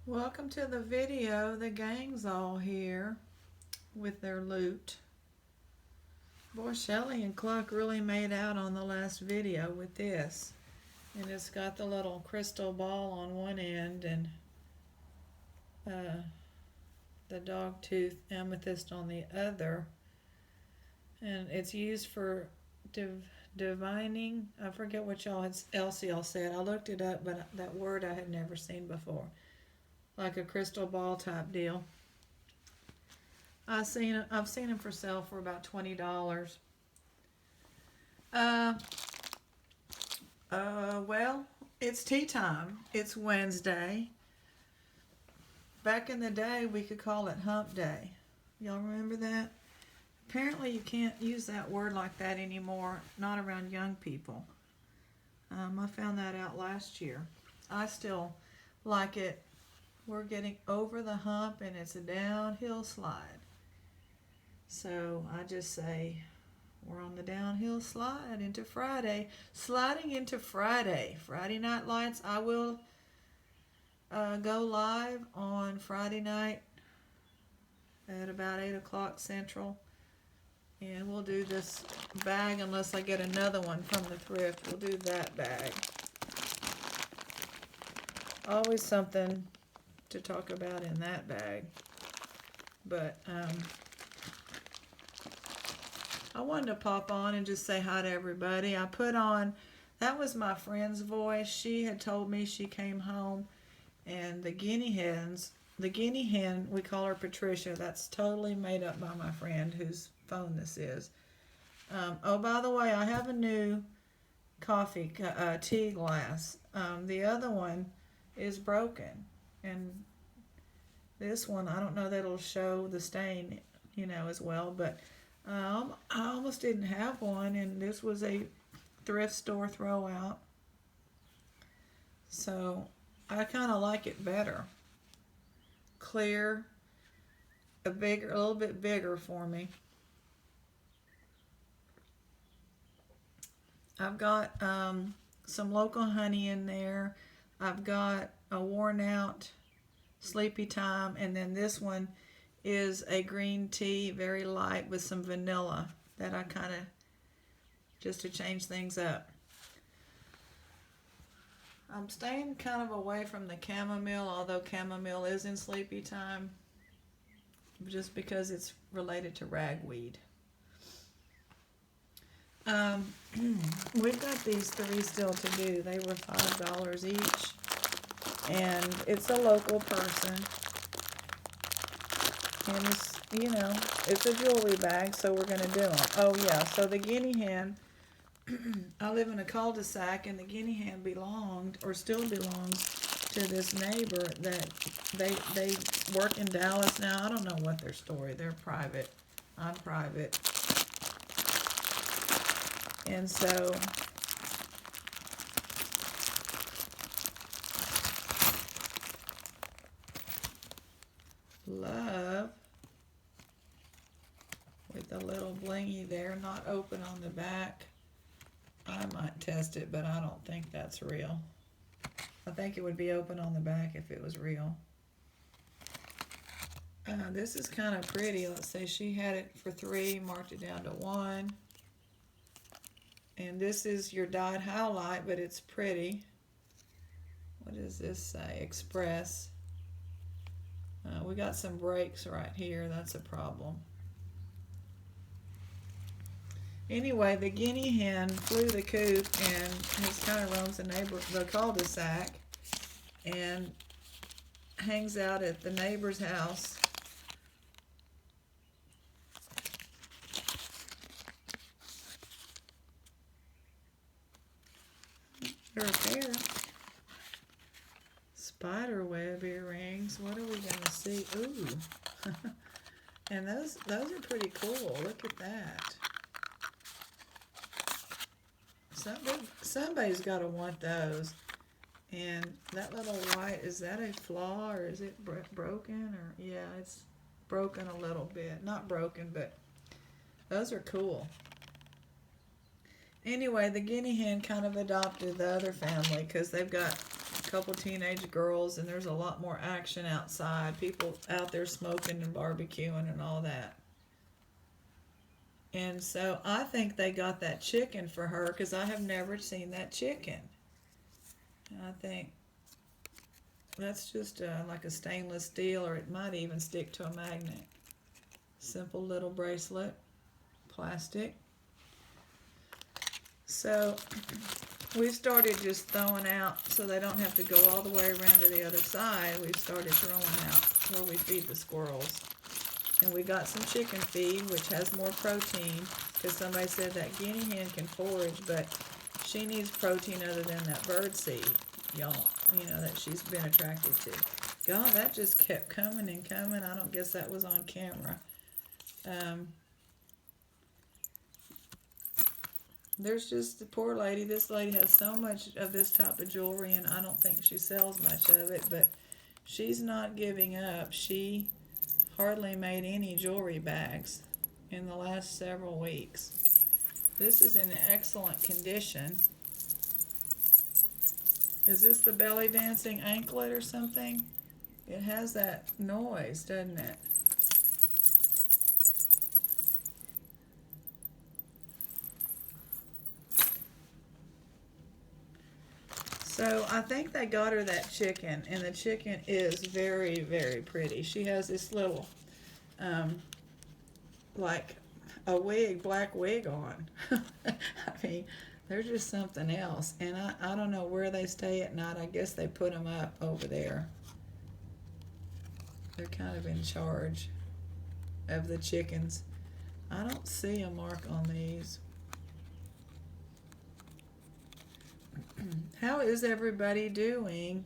Welcome to the video. The gang's all here with their loot. Boy, Shelly and Cluck really made out on the last video with this. And it's got the little crystal ball on one end and the dog tooth amethyst on the other. And it's used for divining. I forget what else y'all said. I looked it up, but that word I had never seen before. Like a crystal ball type deal. I've seen them for sale for about $20. Well, it's tea time. It's Wednesday. Back in the day, we could call it hump day. Y'all remember that? Apparently, you can't use that word like that anymore, not around young people. I found that out last year. I still like it. We're getting over the hump and it's a downhill slide. So I just say we're on the downhill slide into Friday. Sliding into Friday. Friday Night Lights. I will go live on Friday night at about 8 o'clock Central. And we'll do this bag unless I get another one from the thrift. We'll do that bag. Always something to talk about in that bag. But I wanted to pop on and just say hi to everybody. I put on, that was my friend's voice. She had told me she came home and the guinea hen, we call her Patricia. That's totally made up by my friend whose phone this is. Oh, by the way, I have a new tea glass. The other one is broken. And this one, I don't know that it'll show the stain, as well. But I almost didn't have one, and this was a thrift store throwout. So I kind of like it better. Clear, a little bit bigger for me. I've got some local honey in there. I've got a worn out Sleepy Time, and then this one is a green tea, very light with some vanilla that I kind of, just to change things up. I'm staying kind of away from the chamomile, although chamomile is in Sleepy Time, just because it's related to ragweed. We've got these three still to do. They were $5 each, and it's a local person, and it's a jewelry bag, so we're going to do them. Oh yeah, so the guinea hen, I live in a cul-de-sac, and the guinea hen still belongs to this neighbor that they work in Dallas now. I don't know what their story. They're private. I'm private. And so love with a little blingy there, not open on the back. I might test it, but I don't think that's real. I think it would be open on the back if it was real. This is kind of pretty. Let's say she had it for $3, marked it down to $1. And this is your dyed highlight, but it's pretty. What does this say? Express. We got some breaks right here. That's a problem. Anyway, the guinea hen flew the coop and has kind of roams the cul-de-sac and hangs out at the neighbor's house. Her pair. Spider web earrings. What are we gonna see? Ooh. And those are pretty cool. Look at that. Somebody's got to want those. And that little white, is that a flaw or is it broken? Or yeah, it's broken a little bit. Not broken, but those are cool. Anyway, the guinea hen kind of adopted the other family because they've got couple teenage girls, and there's a lot more action outside. People out there smoking and barbecuing and all that. And so I think they got that chicken for her because I have never seen that chicken. And I think that's just like a stainless steel, or it might even stick to a magnet. Simple little bracelet, plastic. So we started just throwing out, so they don't have to go all the way around to the other side. We started throwing out where we feed the squirrels. And we got some chicken feed, which has more protein, because somebody said that guinea hen can forage, but she needs protein other than that bird seed, y'all, you know, that she's been attracted to. God, that just kept coming and coming. I don't guess that was on camera. There's just the poor lady. This lady has so much of this type of jewelry, and I don't think she sells much of it, but she's not giving up. She hardly made any jewelry bags in the last several weeks. This is in excellent condition. Is this the belly dancing anklet or something? It has that noise, doesn't it? So I think they got her that chicken, and the chicken is very, very pretty. She has this little, like a wig, black wig on. I mean, they're just something else. And I don't know where they stay at night. I guess they put them up over there. They're kind of in charge of the chickens. I don't see a mark on these. How is everybody doing?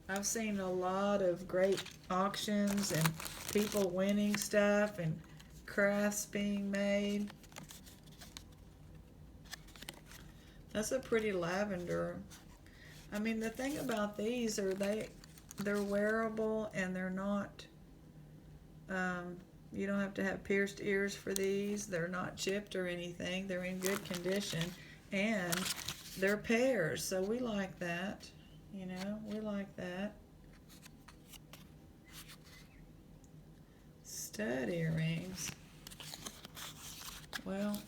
I've seen a lot of great auctions and people winning stuff and crafts being made. That's a pretty lavender. I mean, the thing about these are they're wearable, and they're not, you don't have to have pierced ears for these. They're not chipped or anything. They're in good condition, and they're pairs, so we like that. You know, we like that. Stud earrings. Well,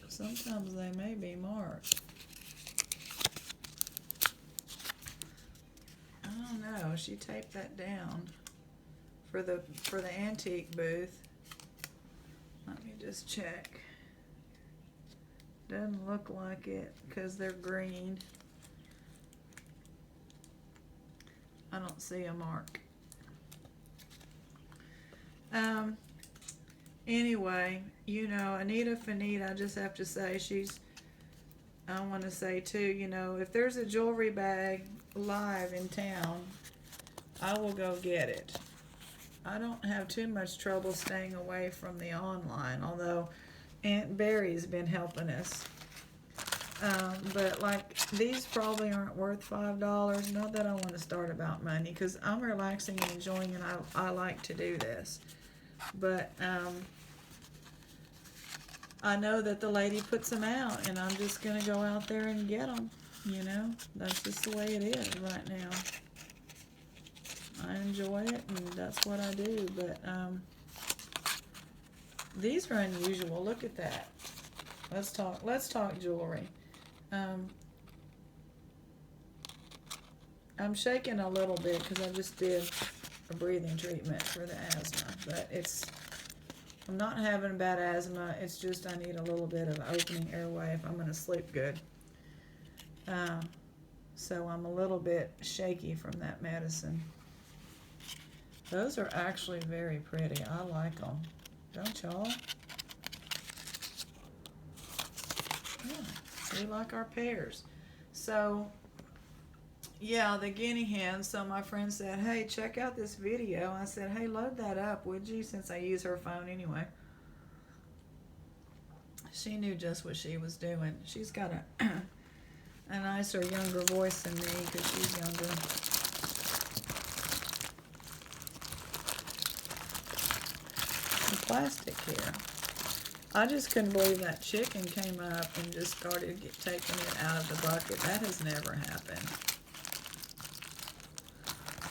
sometimes they may be marked. I don't know. She taped that down for the antique booth. Let me just check. Doesn't look like it because they're green. I don't see a mark. Anyway, you know, Anita Finita, I just have to say, I want to say too, you know, if there's a jewelry bag live in town, I will go get it. I don't have too much trouble staying away from the online, although Aunt Barry's been helping us. But like, these probably aren't worth $5. Not that I want to start about money, because I'm relaxing and enjoying, and I like to do this. But I know that the lady puts them out, and I'm just going to go out there and get them. You know, that's just the way it is right now. I enjoy it, and that's what I do. But these are unusual. Look at that. Let's talk jewelry. I'm shaking a little bit because I just did a breathing treatment for the asthma, but I'm not having bad asthma. It's just I need a little bit of opening airway if I'm going to sleep good. So I'm a little bit shaky from that medicine. Those are actually very pretty. I like them. Don't y'all? Yeah, we like our pairs. So, yeah, the guinea hen. So my friend said, hey, check out this video. I said, hey, load that up, would you? Since I use her phone anyway. She knew just what she was doing. She's got a nicer, younger voice than me because she's younger. The plastic here. I just couldn't believe that chicken came up and just started taking it out of the bucket. That has never happened.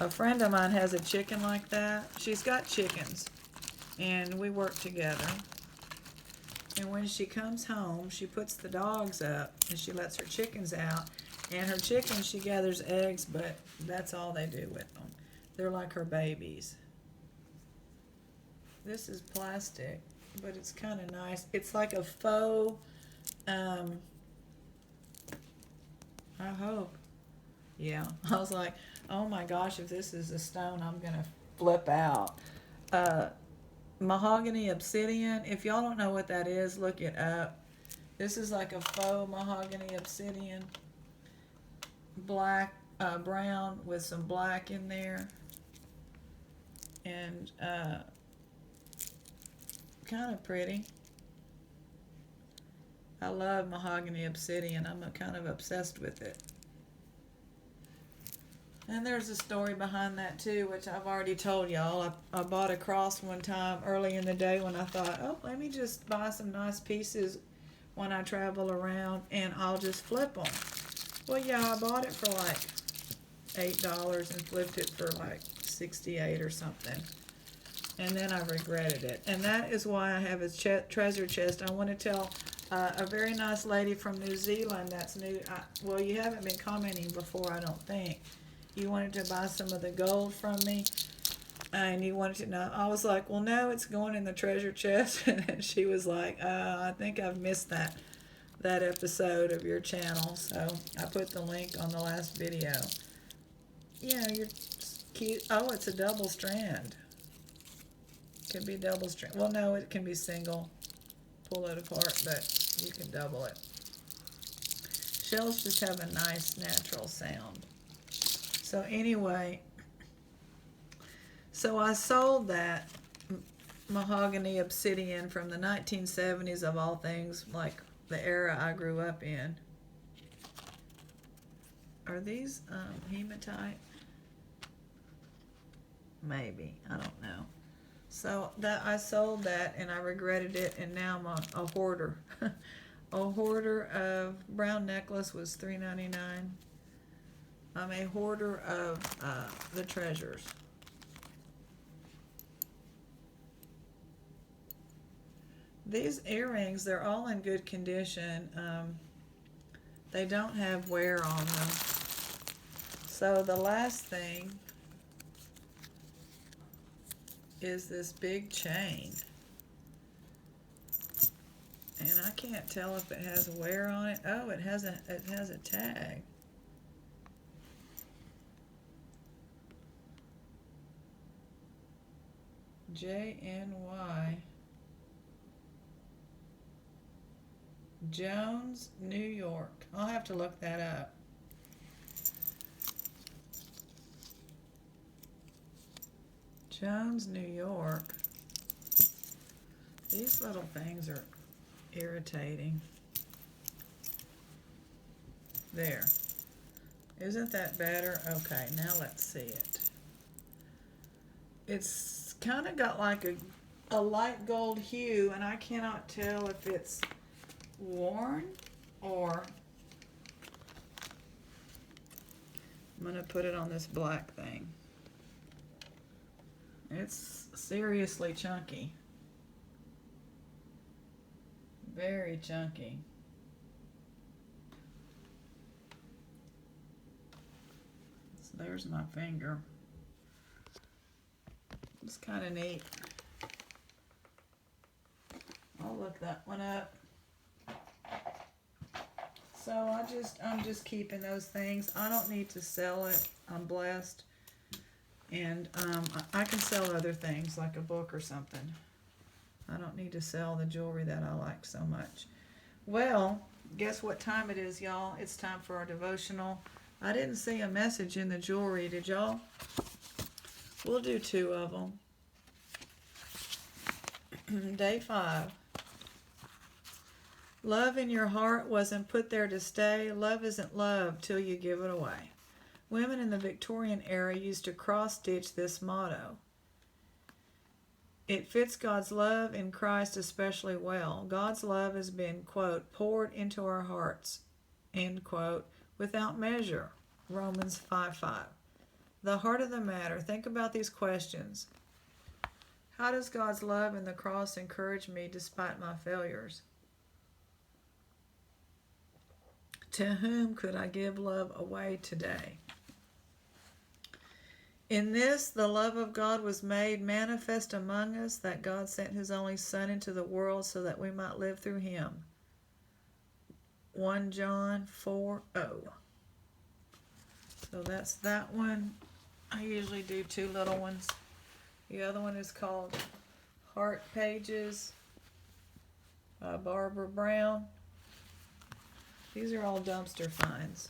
A friend of mine has a chicken like that. She's got chickens, and we work together. And when she comes home, she puts the dogs up, and she lets her chickens out. And her chickens, she gathers eggs, but that's all they do with them. They're like her babies. This is plastic, but it's kind of nice. It's like a faux, I hope. Yeah, I was like, oh my gosh, if this is a stone, I'm going to flip out. Mahogany obsidian. If y'all don't know what that is, look it up. This is like a faux mahogany obsidian. Black, brown with some black in there. And kind of pretty. I love mahogany obsidian. I'm kind of obsessed with it. And there's a story behind that too, which I've already told y'all. I bought a cross one time early in the day when I thought, oh, let me just buy some nice pieces when I travel around and I'll just flip them. Well, yeah, I bought it for like $8 and flipped it for like 68 or something. And then I regretted it. And that is why I have a treasure chest. I want to tell a very nice lady from New Zealand that's new. Well, you haven't been commenting before, I don't think. You wanted to buy some of the gold from me, and you wanted to know. I was like, well, no, it's going in the treasure chest. And she was like, I think I've missed that episode of your channel. So I put the link on the last video. Yeah, you're cute. Oh, it's a double strand. Can be double strand. Well, no, it can be single. Pull it apart, but you can double it. Shells just have a nice natural sound. So anyway, so I sold that mahogany obsidian from the 1970s of all things, like the era I grew up in. Are these hematite? Maybe, I don't know. So that I sold that and I regretted it, and now I'm a hoarder. A hoarder of brown necklace was $3.99. I'm a hoarder of the treasures. These earrings, they're all in good condition. They don't have wear on them. So the last thing is this big chain. And I can't tell if it has wear on it. Oh, it has a tag. JNY Jones, New York. I'll have to look that up. Jones, New York. These little things are irritating. There. Isn't that better? Okay, now let's see it. It's kind of got like a light gold hue, and I cannot tell if it's worn or... I'm going to put it on this black thing. It's seriously chunky. Very chunky. So there's my finger. It's kind of neat. I'll look that one up. So I'm just keeping those things. I don't need to sell it. I'm blessed. And I can sell other things like a book or something. I don't need to sell the jewelry that I like so much. Well, guess what time it is, y'all? It's time for our devotional. I didn't see a message in the jewelry, did y'all? We'll do 2 of them. Day 5. Love in your heart wasn't put there to stay. Love isn't love till you give it away. Women in the Victorian era used to cross-stitch this motto. It fits God's love in Christ especially well. God's love has been, quote, poured into our hearts, end quote, without measure. Romans 5:5. the heart of the matter. Think about these questions. How does God's love and the cross encourage me despite my failures? To whom could I give love away today? In this, the love of God was made manifest among us, that God sent his only Son into the world so that we might live through him. 1 John 4:0. So that's that one. I usually do two little ones. The other one is called Heart Pages by Barbara Brown. These are all dumpster finds.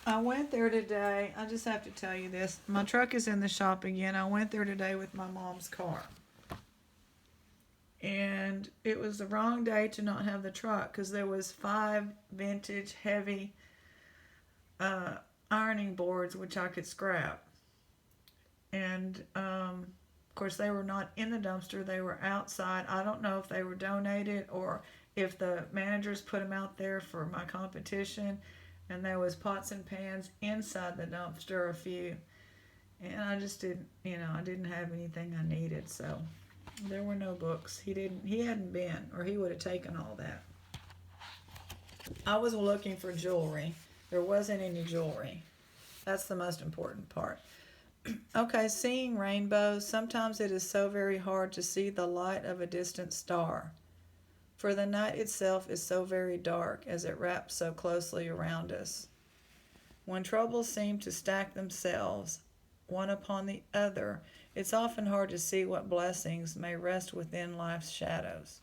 I went there today. I just have to tell you this. My truck is in the shop again. I went there today with my mom's car. And it was the wrong day to not have the truck because there was 5 vintage heavy ironing boards which I could scrap. And of course they were not in the dumpster. They were outside. I don't know if they were donated or if the managers put them out there for my competition. And there was pots and pans inside the dumpster, a few. And I just didn't, I didn't have anything I needed. So there were no books. He hadn't been, or he would have taken all that. I was looking for jewelry. There wasn't any jewelry. That's the most important part. Okay, seeing rainbows. Sometimes it is so very hard to see the light of a distant star. For the night itself is so very dark as it wraps so closely around us. When troubles seem to stack themselves, one upon the other, it's often hard to see what blessings may rest within life's shadows.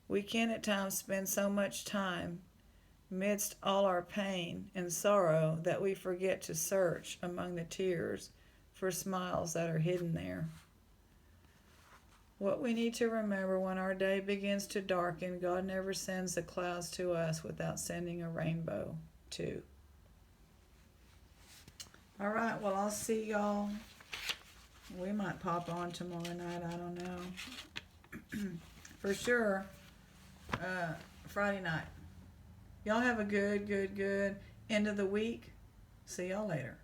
We can at times spend so much time amidst all our pain and sorrow that we forget to search among the tears for smiles that are hidden there. What we need to remember when our day begins to darken, God never sends the clouds to us without sending a rainbow too. All right, well, I'll see y'all. We might pop on tomorrow night, I don't know. For sure, Friday night. Y'all have a good end of the week. See y'all later.